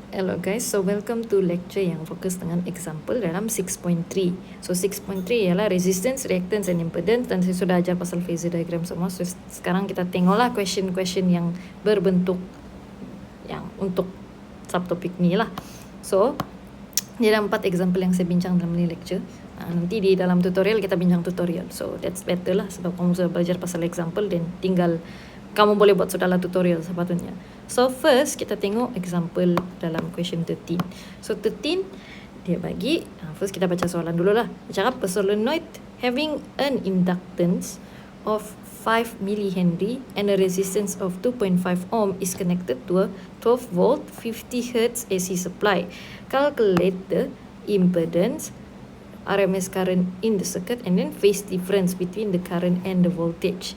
Hello guys, so welcome to lecture yang fokus dengan example dalam 6.3. So 6.3 ialah resistance, reactance and impedance, dan saya sudah ajar pasal phasor diagram semua. So sekarang kita tengoklah question-question yang berbentuk yang untuk subtopik ni lah. So ni ada 4 example yang saya bincang dalam ni lecture. Nanti di dalam tutorial kita bincang tutorial. So that's better lah sebab kamu sudah belajar pasal example dan tinggal kamu boleh buat sudahlah tutorial sepatutnya. So first kita tengok example dalam question 13. So 13 dia bagi, first kita baca soalan dulu lah. Dia cakap a solenoid having an inductance of 5 millihenry and a resistance of 2.5 ohm is connected to a 12 volt 50 Hz AC supply. Calculate the impedance, RMS current in the circuit and then phase difference between the current and the voltage.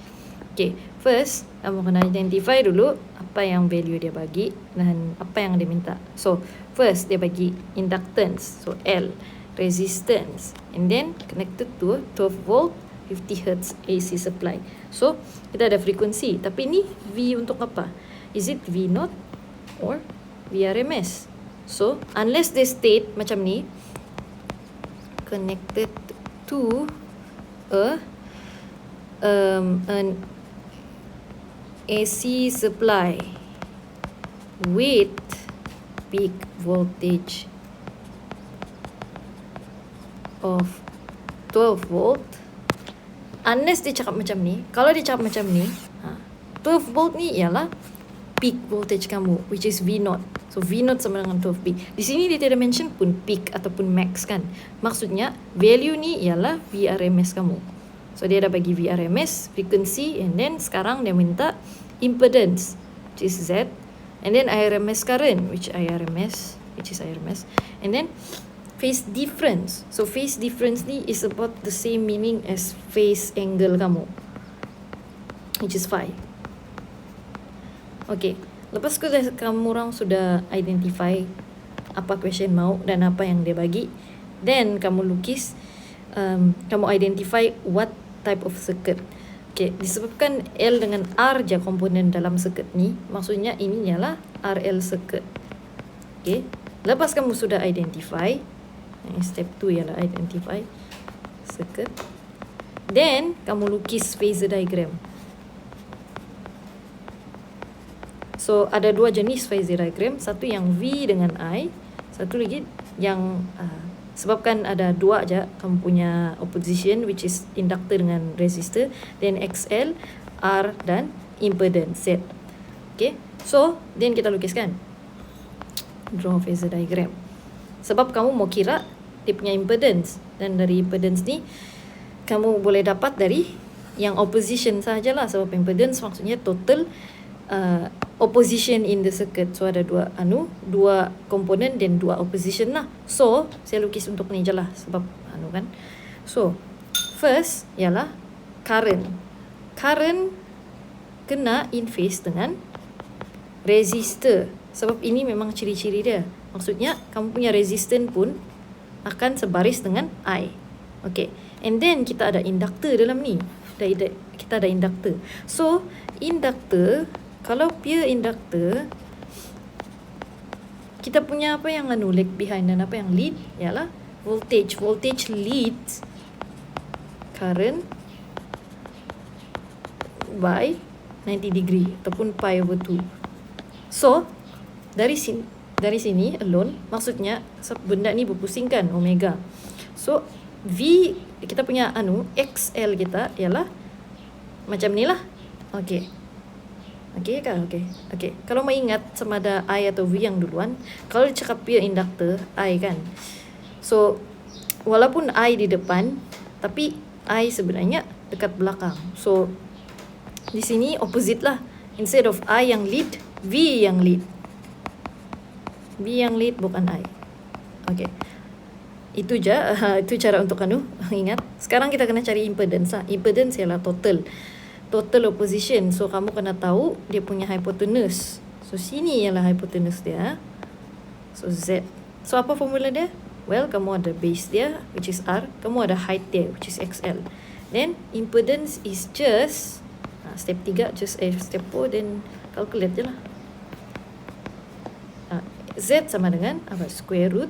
Okay, first kamu kena identify dulu apa yang value dia bagi dan apa yang dia minta. So first dia bagi inductance, so L, resistance, and then connected to a 12 volt 50 Hz AC supply. So kita ada frekuensi, tapi ni V untuk apa? Is it V0 or VRMS? So unless they state macam ni, connected to an AC supply with peak voltage of 12 volt. Unless dia cakap macam ni, kalau dia cakap macam ni, 12 volt ni ialah peak voltage kamu, which is V0. So V0 sama dengan 12V. Di sini dia tidak mention pun peak ataupun max kan. Maksudnya value ni ialah VRMS kamu. So dia dah bagi VRMS, frequency, and then sekarang dia minta impedance, which is Z, and then IRMS current, which is IRMS, and then phase difference. So phase difference ni is about the same meaning as phase angle kamu, which is phi. Okay, lepas kamu orang sudah identify apa question mau dan apa yang dia bagi, then kamu lukis, kamu identify what type of circuit. Okay, disebabkan L dengan R je komponen dalam circuit ni, maksudnya ini ialah RL circuit. Okay, lepas kamu sudah identify, step 2 ialah identify circuit, then kamu lukis phasor diagram. So ada dua jenis phasor diagram, satu yang V dengan I, satu lagi yang sebabkan ada dua aja kamu punya opposition, which is inductor dengan resistor, then XL, R dan impedance Z. Okay, so then kita lukiskan, draw phasor diagram. Sebab kamu mau kira dia punya impedance, dan dari impedance ni kamu boleh dapat dari yang opposition sajalah, sebab impedance maksudnya total opposition in the circuit. So ada dua komponen dan dua opposition lah. So saya lukis untuk ni je lah sebab kan. So first ialah current kena in phase dengan resistor, sebab ini memang ciri-ciri dia. Maksudnya kamu punya resistance pun akan sebaris dengan I. Okay, and then kita ada inductor dalam ni. Kita ada inductor. So inductor, kalau pure inductor, kita punya apa yang lag behind dan apa yang lead ialah voltage. Voltage leads current by 90 degree ataupun pi over 2. So dari sini alone, maksudnya benda ni berpusing kan, omega. So V, kita punya XL kita ialah macam ni lah. Okay kah? Okay. Kalau mau ingat sama ada I atau V yang duluan, kalau cakap pure inductor, I kan. So walaupun I di depan, tapi I sebenarnya dekat belakang. So di sini opposite lah. Instead of I yang lead, V yang lead. V yang lead bukan I. Okay, itu je. Itu cara untuk ingat. Sekarang kita kena cari impedance lah. Impedance ialah total opposition. So kamu kena tahu dia punya hypotenuse. So sini ialah hypotenuse dia. So Z. So apa formula dia? Well, kamu ada base dia, which is R. Kamu ada height dia, which is XL. Then impedance is just step 3, just step 4, then calculate je lah. Z sama dengan apa? Square root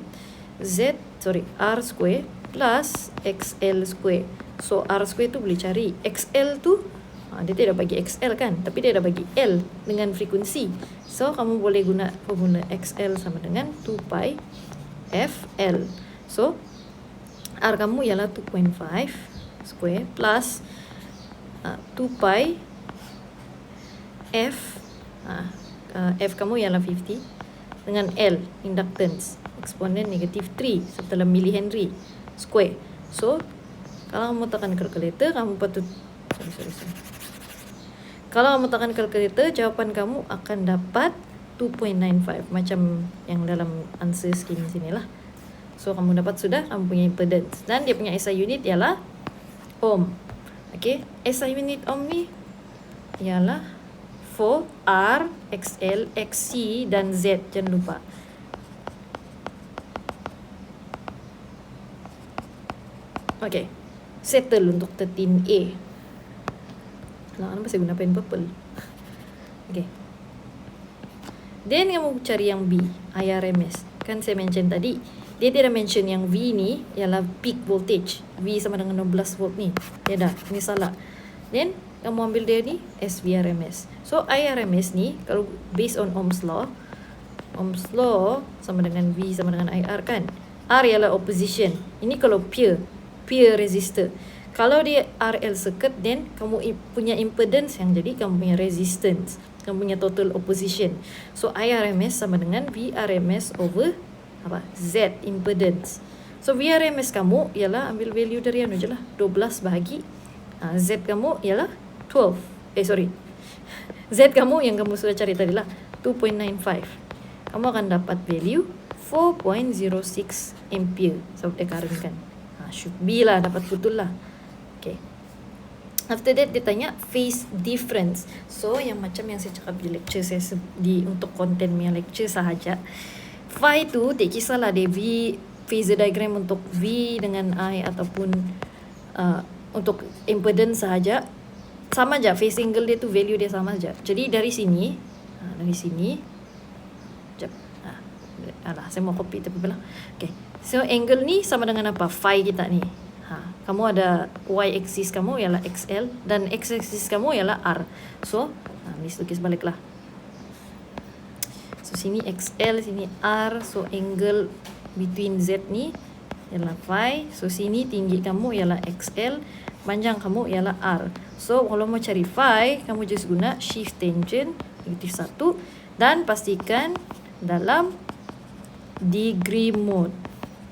R square plus XL square. So R square tu boleh cari. XL tu dia tidak bagi XL kan, tapi dia dah bagi L dengan frekuensi. So kamu boleh guna formula XL sama dengan 2 pi FL. So R kamu ialah 2.5 square plus 2 pi F F kamu ialah 50 dengan L inductance eksponen negatif 3 setelah millihenry square. So kalau kamu tekan kalkulator, kamu patut kalau kamu tekan kalkulator, jawapan kamu akan dapat 2.95 macam yang dalam answer sini lah. So kamu dapat sudah kamu punya impedance, dan dia punya SI unit ialah ohm. Okay, SI unit ohm ni ialah for R, XL, XC dan Z, jangan lupa. Okay, settle untuk 13A. Kenapa saya guna pen purple? Okay. Then kamu cari yang B, IRMS. Kan saya mention tadi, dia tidak mention yang V ni ialah peak voltage. V sama dengan 16 volt ni. Dia dah, ini salah. Then kamu ambil dia ni SVRMS. So IRMS ni kalau based on Ohm's law sama dengan V sama dengan IR kan. R ialah opposition. Ini kalau pure resistor. Kalau dia RL circuit, then kamu punya impedance yang jadi kamu punya resistance, kamu punya total opposition. So IRMS sama dengan VRMS over apa? Z impedance. So VRMS kamu ialah ambil value dari anu je lah, 12 bahagi Z kamu ialah 12. Z kamu yang kamu sudah cari tadi lah, 2.95. Kamu akan dapat value 4.06 ampere sebab dia current kan. Should be lah, dapat betul lah. Okay. After that dia tanya phase difference. So yang macam yang saya cakap di lecture saya untuk konten punya lecture sahaja. Phi tu tak kisahlah dia V phasor diagram untuk V dengan I ataupun untuk impedance sahaja. Sama aja, phase angle dia tu value dia sama aja. Jadi dari sini sekejap. Saya mau copy tapi belah. Okay. So angle ni sama dengan apa? Phi kita ni. Kamu ada Y axis kamu ialah XL dan X axis kamu ialah R. So, mesti tukis balik lah. So sini XL, sini R. So angle between Z ni ialah phi. So sini tinggi kamu ialah XL, panjang kamu ialah R. So kalau mau cari phi, kamu just guna shift tangent negatif 1 dan pastikan dalam degree mode.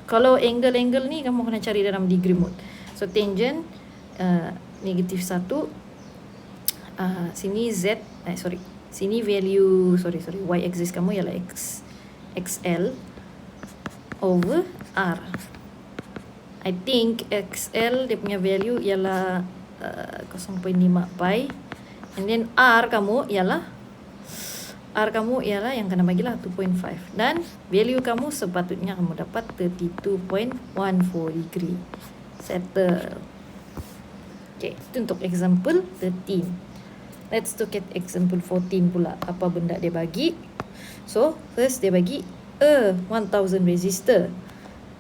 Kalau angle ni kamu kena cari dalam degree mode. So tangent negatif 1, sini Z, sini value, Y axis kamu ialah XL over R. I think XL dia punya value ialah 0.5 pi, and then R kamu ialah yang kena bagilah 2.5, dan value kamu sepatutnya kamu dapat 32.14 degree. Settle. Okay, itu untuk example 13. Let's look at example 14 pula. Apa benda dia bagi? So, first dia bagi a 1000 resistor,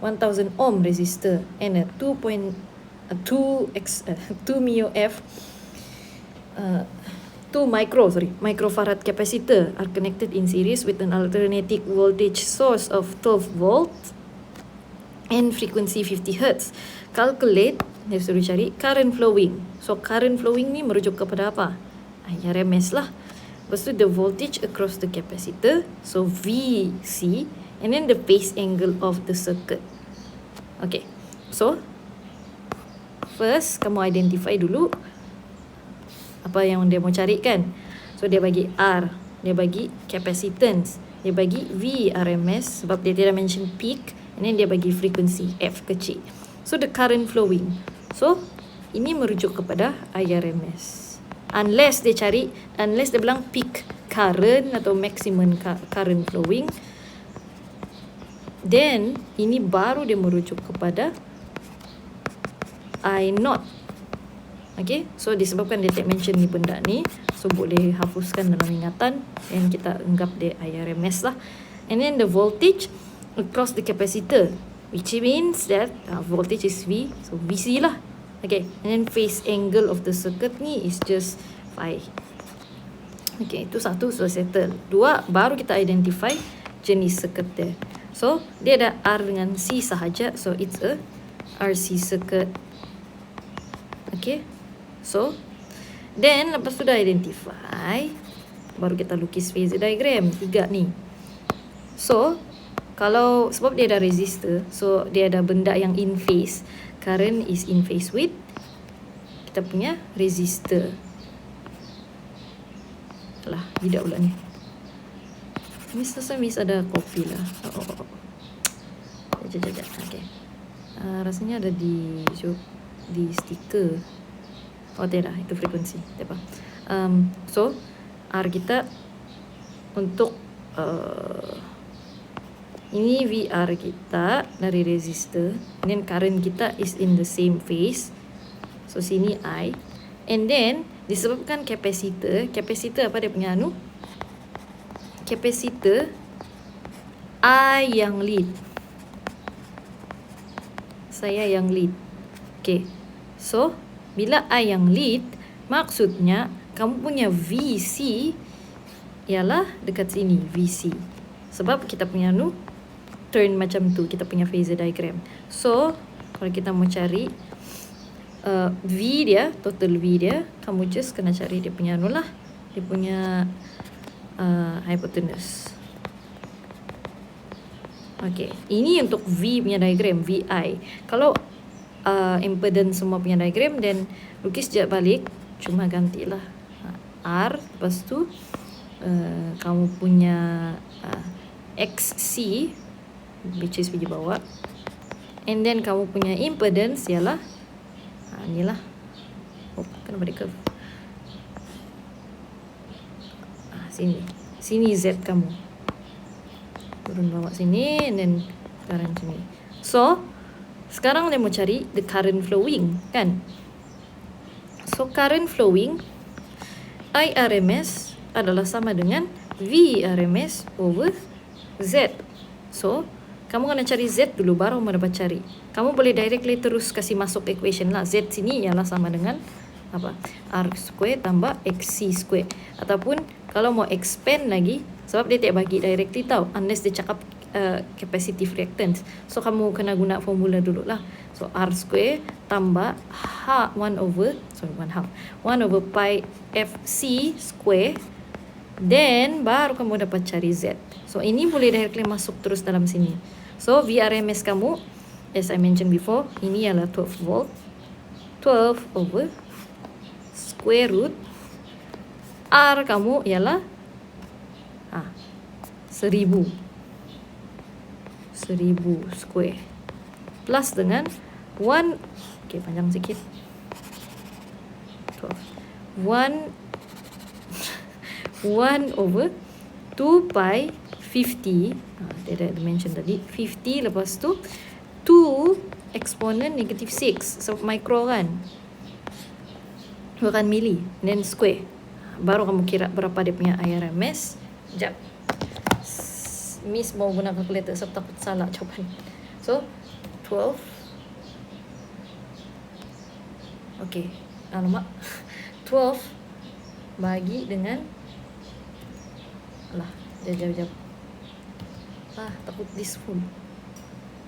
1000 ohm resistor and a 2 mio F 2 microfarad capacitor are connected in series with an alternating voltage source of 12 volts and frequency 50 Hz. Calculate, dia suruh cari current flowing. So current flowing ni merujuk kepada apa? IRMS lah. Lepas tu the voltage across the capacitor, so VC, and then the phase angle of the circuit. Okay, so first kamu identify dulu apa yang dia mau cari kan. So dia bagi R, dia bagi capacitance, dia bagi VRMS sebab dia tidak mention peak, and then dia bagi frequency F kecil. So the current flowing, so ini merujuk kepada IRMS. Unless dia bilang peak current atau maximum current flowing, then ini baru dia merujuk kepada I0. Okay, so disebabkan dia tak mention ni benda ni, so boleh hapuskan dalam ingatan dan kita anggap dia IRMS lah. And then the voltage across the capacitor, which means that voltage is V, so VC lah. Okay, and then phase angle of the circuit ni is just phi. Okay, itu satu sudah settle. Dua, baru kita identify jenis circuit dia. So, dia ada R dengan C sahaja, so it's a RC circuit. Okay, so then lepas sudah identify, baru kita lukis phasor diagram 3 ni. So, kalau sebab dia ada resistor, so dia ada benda yang in phase, current is in phase with kita punya resistor. Alah, tidak pula ni. Miss ada kopi lah. Sekejap. Okay. Rasanya ada di stiker. Oh tidak, itu frekuensi. Tak apa. So R kita untuk ini VR kita dari resistor, and then current kita is in the same phase. So sini I, and then disebabkan capacitor apa dia punya anu? Capacitor I yang lead, saya yang lead. Okay, so bila I yang lead, maksudnya kamu punya VC ialah dekat sini, VC. Sebab kita punya anu turn macam tu, kita punya phasor diagram. So kalau kita mau cari V dia, total V dia, kamu just kena cari dia punya anu lah, dia punya hypotenuse. Okay, ini untuk V punya diagram, VI. Kalau impedance semua punya diagram, then lukis je balik, cuma gantilah R, lepas tu kamu punya XC, which is biji bawah, and then kamu punya impedance ialah inilah. Oh, kenapa dia curve? Sini Z kamu. Turun bawah sini, and then current sini. So, sekarang dia mau cari the current flowing, kan? So, current flowing IRMS adalah sama dengan VRMS over Z. So, kamu kena cari Z dulu, baru kamu dapat cari. Kamu boleh directly terus kasih masuk equation lah. Z sini ialah sama dengan apa? R square tambah XC square. Ataupun kalau mau expand lagi, sebab dia tak bagi directly tau, unless dia cakap capacitive reactance. So, kamu kena guna formula dulu lah. So, R square tambah 1 over pi FC square. Then, baru kamu dapat cari Z. So, ini boleh directly masuk terus dalam sini. So, VRMS kamu, as I mentioned before, ini adalah 12 volt. 12 over square root R kamu ialah 1000 square plus dengan 1, okay, panjang sikit, 1 over 2 pi 50, dia ada dimension tadi, 50, lepas tu 2 exponent negative 6, so micro kan, bukan mili, then square. Baru kamu kira berapa dia punya IRMS. Sekejap, Miss mau guna calculator sebab takut salah jawapan. So 12, okay, alamak, 12 bagi dengan, alah, jap, takut this full,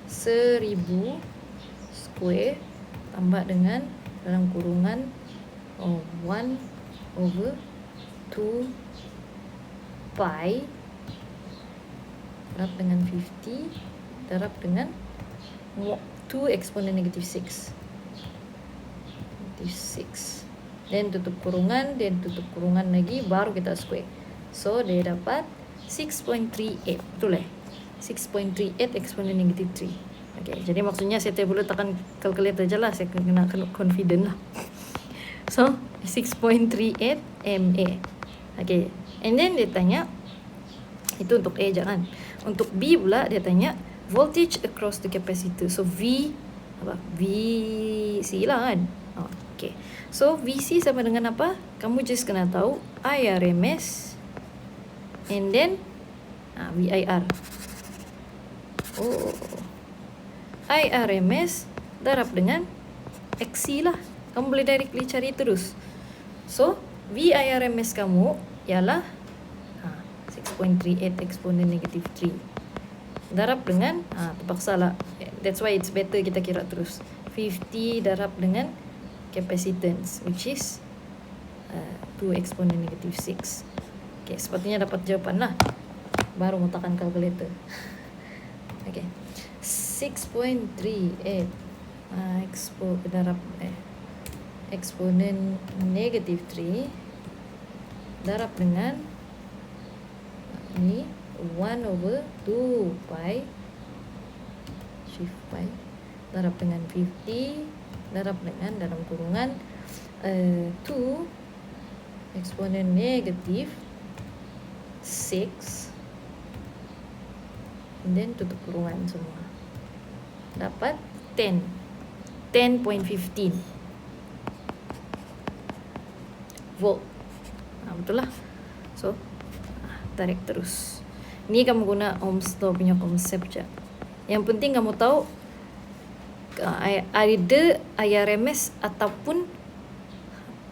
1000 square tambah dengan dalam kurungan 1 over 2 pi darab dengan 50 darab dengan 2 exponent negative 6, then tutup kurungan, lagi, baru kita square. So dia dapat 6.38, betul 6.38 exponent negative 3. Okay, jadi maksudnya saya tak perlu tekan calculator je lah, saya kena confident lah. So 6.38 MA. Okay, and then dia tanya, itu untuk A jangan. Untuk B pula dia tanya voltage across the capacitor. So VC lah kan. Okay, so VC sama dengan apa? Kamu just kena tahu IRMS, and then VIR. Oh, IRMS darab dengan XC lah. Kamu boleh directly cari terus. So, VIRMS kamu ialah 6.38 eksponen negatif 3. Darab dengan, terpaksa lah. That's why it's better kita kira terus. 50 darab dengan capacitance, which is 2 eksponen negatif 6. Okay, sepatutnya dapat jawapan lah. Baru letakkan kalkulator. Okay. 6.38 eksponen negatif 3 darab dengan ini 1/2 pi shift pi darab dengan 50 darab dengan dalam kurungan 2 eksponen negatif 6 and then tutup kurungan semua, dapat 10.15 volt. Betul lah. So tarik terus. Ni kamu guna Ohm's law punya konsep je. Yang penting kamu tahu ada IRMS ataupun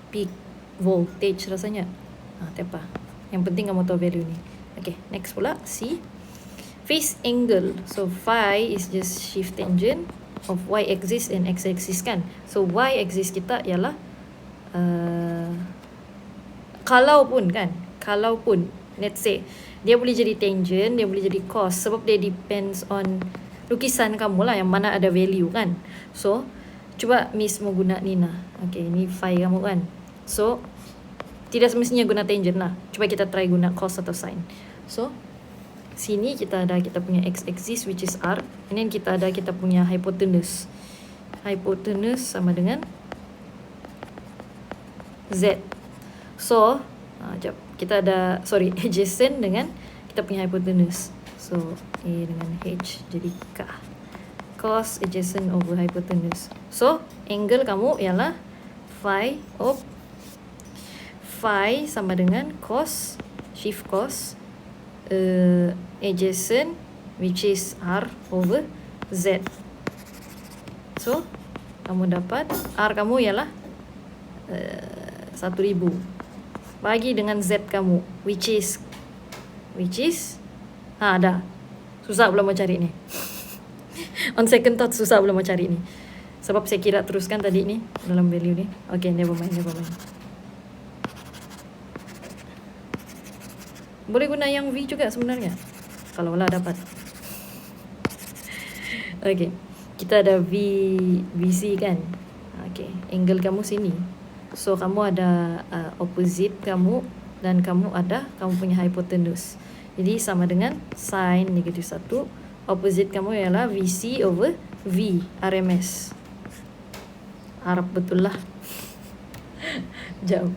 peak voltage rasanya. Tak apa. Yang penting kamu tahu value ni. Okay, next pula C. Phase angle. So phi is just shift tangent of y axis and x axis kan. So y axis kita ialah kalaupun let's say dia boleh jadi tangent, dia boleh jadi cos, sebab dia depends on lukisan kamu lah yang mana ada value kan. So cuba Miss mau guna ni lah. Okay, ni phi kamu kan. So tidak semestinya guna tangent lah. Cuba kita try guna cos atau sin. So sini kita ada kita punya x-axis which is r, and then kita ada kita punya hypotenuse. Hypotenuse sama dengan z. So, kita ada adjacent dengan kita punya hypotenuse. So, A dengan H jadi K. Cos adjacent over hypotenuse. So, angle kamu ialah phi of phi sama dengan cos, shift cos adjacent which is R over Z. So kamu dapat R kamu ialah 1000 bagi dengan Z kamu which is ada. Susah pula mau cari ni. On second thought susah pula mau cari ni. Sebab saya kira teruskan tadi ni dalam value ni. Okay, never mind. Boleh guna yang V juga sebenarnya, kalau lah dapat. Okay, kita ada VC kan. Okay, angle kamu sini. So kamu ada opposite kamu dan kamu ada kamu punya hypotenuse. Jadi sama dengan sin negatif 1. Opposite kamu ialah VC over V RMS. Harap betul lah. Jauh.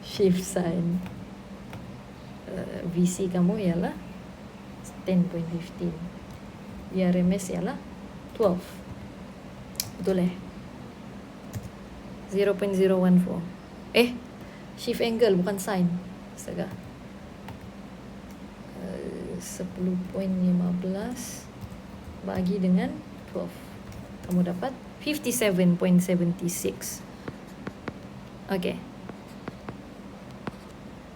Shift sin. VC kamu ialah 10.15. VRMS ialah 12. Betul 0.014. Shift angle bukan sin. Astaga. 10.15 bagi dengan 12. Kamu dapat 57.76. Okay.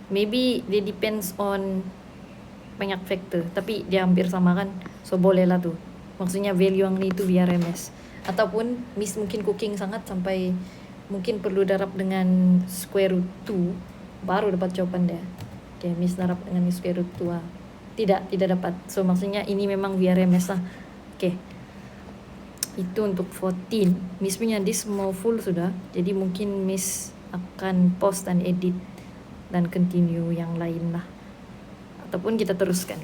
Maybe dia depends on banyak factor, tapi dia hampir sama kan. So boleh lah tu. Maksudnya value yang ni tu VRMS. Ataupun Miss mungkin cooking sangat sampai mungkin perlu darab dengan square root 2 baru dapat jawapan dia. Okay, Miss darab dengan square root 2 lah. Tidak dapat. So maksudnya ini memang VRMS lah. Okay, itu untuk 14. Miss punya disk mau full sudah, jadi mungkin Miss akan pause dan edit dan continue yang lain lah. Ataupun kita teruskan.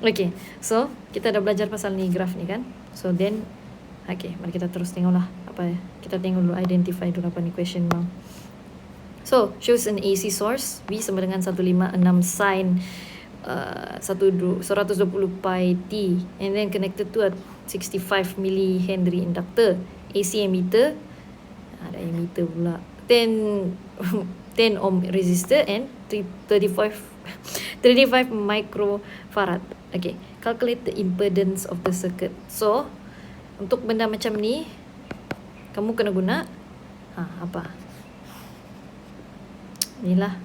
Okay, so kita dah belajar pasal ni graf ni kan. So then, okay, mari kita terus tengok lah apa ya. Kita tengok dulu, identify dulu apa ni question mau. So, shows an AC source V sama dengan 156 sin 120 pi T, and then connected to a 65 millihenry inductor. AC emitter, ada emitter pula, 10 ohm resistor and 35 35 microfarad. Okay, calculate the impedance of the circuit. So, untuk benda macam ni, kamu kena guna apa? Inilah.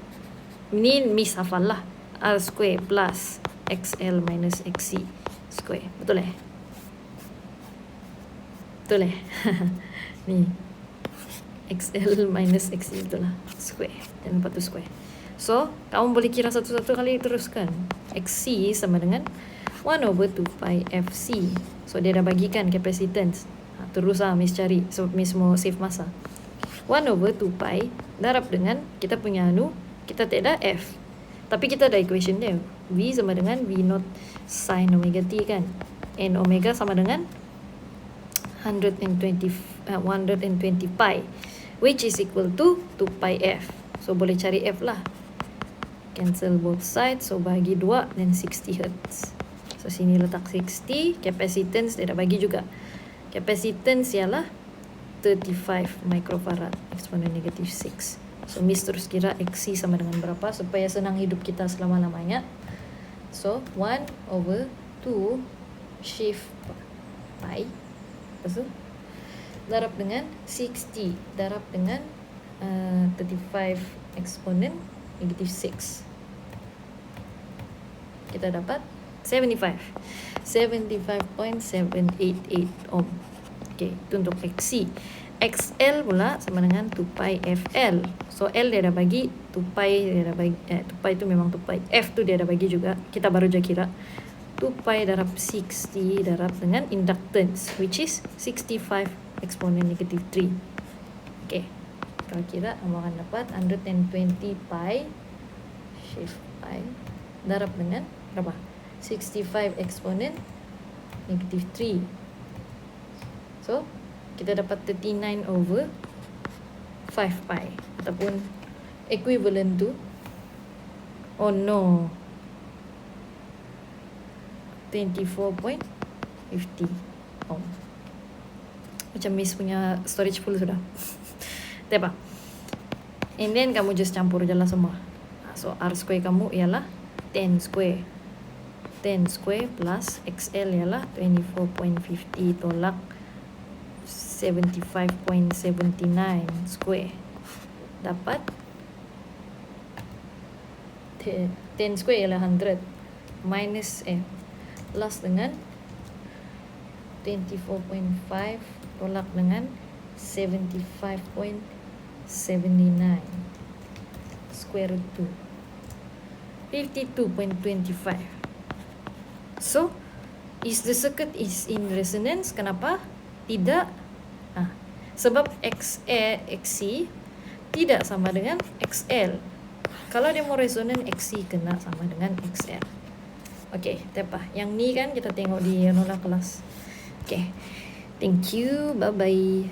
Ini miss hafal lah. R square plus XL minus XC square. Betul eh? Betul eh? Ni. XL minus XC betul lah. Square. Jangan lupa tu square. So, kamu boleh kira satu-satu kali teruskan. XC sama dengan 1 over 2 pi FC. So, dia dah bagikan capacitance. Terus lah Miss cari. So, Miss mau save masa. 1 over 2 pi darab dengan kita punya kita tak ada F. Tapi kita ada equation dia. V sama dengan V0 sin omega T kan. And omega sama dengan 120 pi. Which is equal to 2 pi F. So, boleh cari F lah. Cancel both sides. So, bagi 2 dan 60 Hz. So, sini letak 60. Capacitance dia dah bagi juga. Capacitance ialah 35 microfarad. Eksponen negatif 6. So, Miss terus kira XC sama dengan berapa supaya senang hidup kita selama-lamanya. So, 1 over 2 shift pi. Lepas tu, darab dengan 60. Darab dengan 35 eksponen negatif 6. Kita dapat 75. 75.788 ohm. Okay, itu untuk XC. XL pula sama dengan 2 pi FL. So, L dia dah bagi, 2 pi dia dah bagi, 2 pi itu memang 2 pi. F tu dia dah bagi juga. Kita baru je kira. 2 pi darab 60 darab dengan inductance, which is 65 eksponen negatif 3. Okay. Kalau kira, kamu akan dapat 120 pi shift pi darab dengan berapa? 65 eksponen negatif 3. So, kita dapat 39 over 5 pi. Ataupun equivalent to, oh no, 24.50 ohm. Macam Miss punya storage full sudah. Tak apa. And then kamu just campur je lah semua. So, R square kamu ialah 10 square. 10 square plus XL ialah 24.50 tolak 75.79 square. Dapat 10 square ialah 100 minus plus dengan 24.5 tolak dengan 75.79 square root 2 52.25. So, is the circuit is in resonance? Kenapa? Tidak. Sebab XC tidak sama dengan XL. Kalau dia mau resonan, XC kena sama dengan XL. Okay, tak apa. Yang ni kan kita tengok di kelas. Okay, thank you. Bye-bye.